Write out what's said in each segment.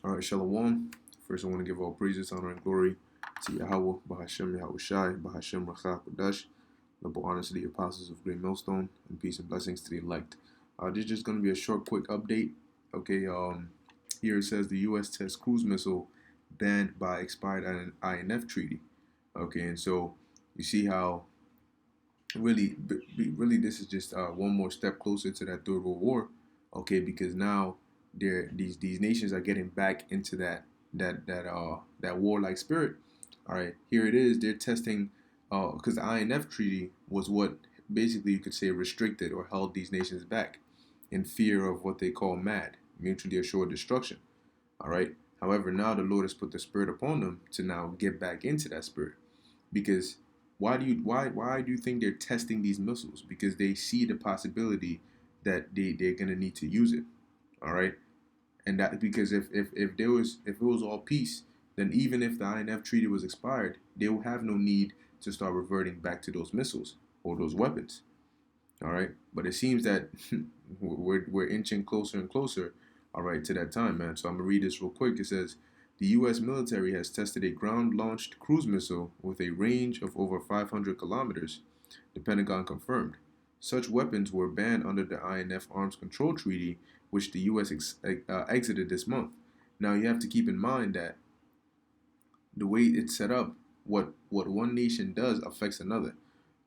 All right, Shalom. First, I want to give all praises, honor, and glory to Yahweh, Bahashem Yahushai, Bahashem Rachah Kodash, double honors to the apostles of Great Millstone, and peace and blessings to the elect. This is just going to be a short, quick update. Okay, here it says the U.S. test cruise missile banned by expired INF treaty. Okay, and so you see how really this is just one more step closer to that third world war. Okay, because now these nations are getting back into that warlike spirit. All right, here it is. They're testing because the INF treaty was what basically you could say restricted or held these nations back in fear of what they call MAD, mutually assured destruction. All right. However, now the Lord has put the spirit upon them to now get back into that spirit. Because why do you think they're testing these missiles? Because they see the possibility that they're gonna need to use it. All right. And that because if it was all peace, then even if the INF treaty was expired, they will have no need to start reverting back to those missiles or those weapons. All right. But it seems that we're inching closer and closer, all right, to that time, man. So I'm gonna read this real quick. It says the U.S. military has tested a ground-launched cruise missile with a range of over 500 kilometers. The Pentagon confirmed. Such weapons were banned under the INF Arms Control Treaty, which the U.S. exited this month. Now you have to keep in mind that the way it's set up, what one nation does affects another.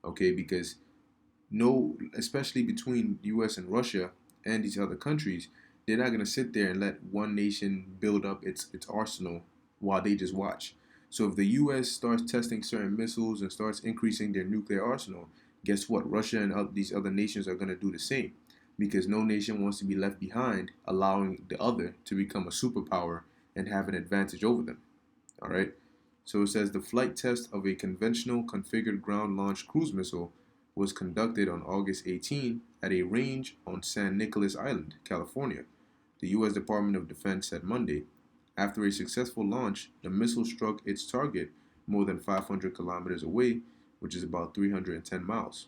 Okay, because no, especially between U.S. and Russia and these other countries, they're not gonna sit there and let one nation build up its arsenal while they just watch. So if the U.S. starts testing certain missiles and starts increasing their nuclear arsenal, guess what? Russia and these other nations are gonna do the same, because no nation wants to be left behind, allowing the other to become a superpower and have an advantage over them. All right. So it says the flight test of a conventional configured ground-launched cruise missile was conducted on August 18 at a range on San Nicolas Island, California, the U.S. Department of Defense said Monday. After a successful launch, the missile struck its target more than 500 kilometers away, which is about 310 miles.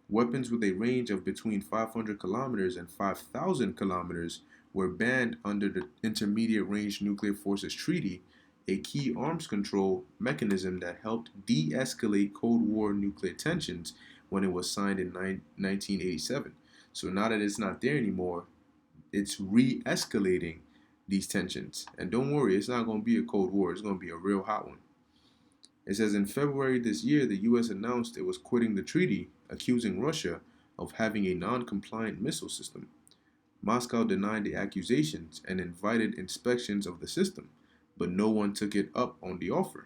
Weapons with a range of between 500 kilometers and 5,000 kilometers were banned under the Intermediate Range Nuclear Forces Treaty, a key arms control mechanism that helped de escalate Cold War nuclear tensions when it was signed in 1987. So now that it's not there anymore, it's re escalating these tensions. And don't worry, it's not going to be a Cold War, it's going to be a real hot one. It says in February this year, the U.S. announced it was quitting the treaty, accusing Russia of having a non compliant missile system. Moscow denied the accusations and invited inspections of the system, but no one took it up on the offer.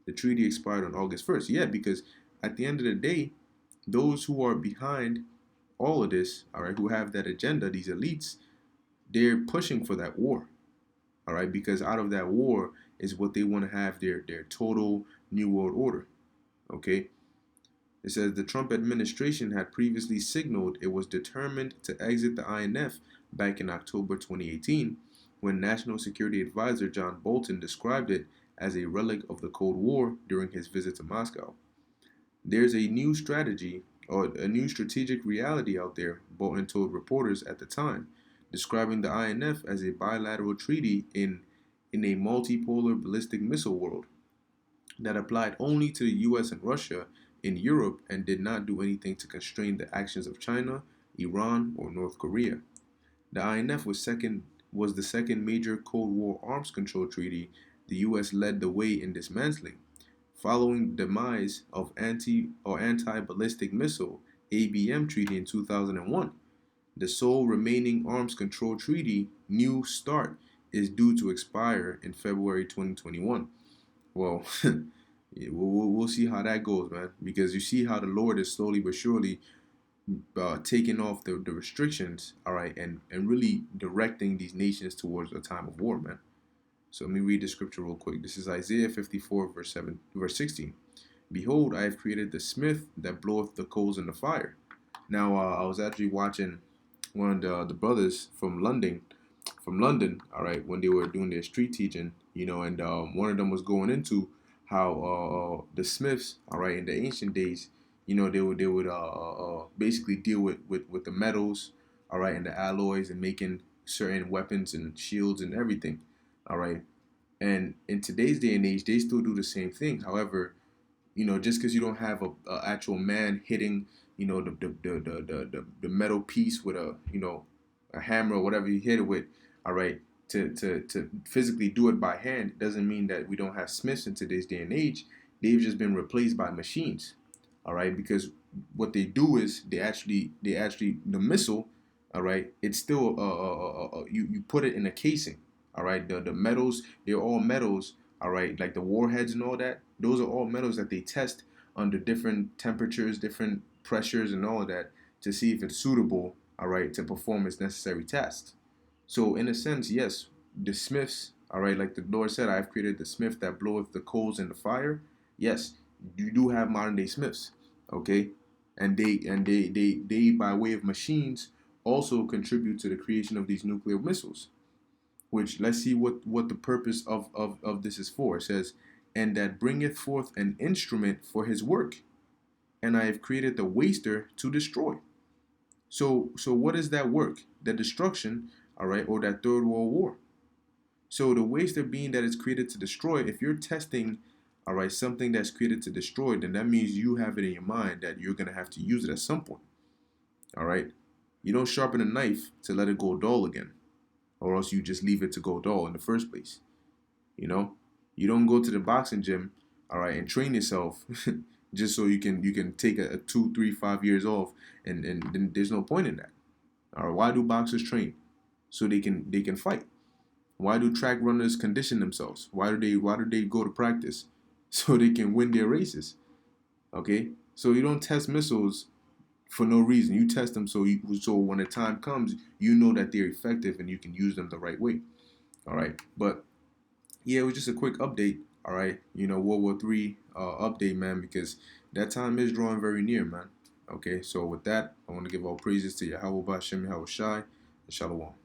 The treaty expired on August 1st. Yeah, because at the end of the day, those who are behind all of this, all right, who have that agenda, these elites, they're pushing for that war, all right, because out of that war is what they want to have their total new world order, okay. It says the Trump administration had previously signaled it was determined to exit the INF back in October 2018, when National Security Advisor John Bolton described it as a relic of the Cold War during his visit to Moscow. There's a new strategy or a new strategic reality out there, Bolton told reporters at the time, describing the INF as a bilateral treaty in a multipolar ballistic missile world that applied only to the US and Russia in Europe and did not do anything to constrain the actions of China, Iran, or North Korea. The INF was the second major Cold War arms control treaty the US led the way in dismantling, following the demise of anti-ballistic missile ABM treaty in 2001. The sole remaining arms control treaty, New START, is due to expire in February 2021. Well, we'll see how that goes, man. Because you see how the Lord is slowly but surely taking off the restrictions, all right, and really directing these nations towards a time of war, man. So let me read the scripture real quick. This is Isaiah 54, verse 16. Behold, I have created the smith that bloweth the coals in the fire. Now, I was actually watching one of the brothers from London, all right, when they were doing their street teaching, and one of them was going into how the Smiths, all right, in the ancient days, they would basically deal with the metals, all right, and the alloys and making certain weapons and shields and everything. All right. And in today's day and age, they still do the same thing. However, just because you don't have a actual man hitting, the metal piece with a hammer or whatever you hit it with, all right, to physically do it by hand doesn't mean that we don't have smiths in today's day and age. They've just been replaced by machines, all right, because what they do is they actually the missile, all right, it's still you put it in a casing, all right. The metals, they're all metals, all right, like the warheads and all that. Those are all metals that they test under different temperatures, different pressures, and all of that to see if it's suitable, all right, to perform its necessary tasks. So in a sense, yes, the smiths, all right, like the Lord said, I've created the smith that bloweth the coals in the fire. Yes, you do have modern day smiths, okay, and they by way of machines also contribute to the creation of these nuclear missiles. Which let's see what the purpose of this is for. It says, and that bringeth forth an instrument for his work, and I have created the waster to destroy. So what is that work? The destruction, all right, or that third world war. So the waster being that it's created to destroy, if you're testing, all right, something that's created to destroy, then that means you have it in your mind that you're gonna have to use it at some point. All right. You don't sharpen a knife to let it go dull again, or else you just leave it to go dull in the first place. You know, you don't go to the boxing gym, all right, and train yourself just so you can take a 2, 3, 5 years off, and then there's no point in that. All right, why do boxers train? So they can fight. Why do track runners condition themselves? Why do they go to practice? So they can win their races. Okay, so you don't test missiles for no reason. You test them so when the time comes, you know that they're effective and you can use them the right way. All right, but yeah, it was just a quick update. All right, World War III update, man, because that time is drawing very near, man. Okay, so with that, I want to give all praises to Yahweh Bashem Yahweh Shai and Shalom.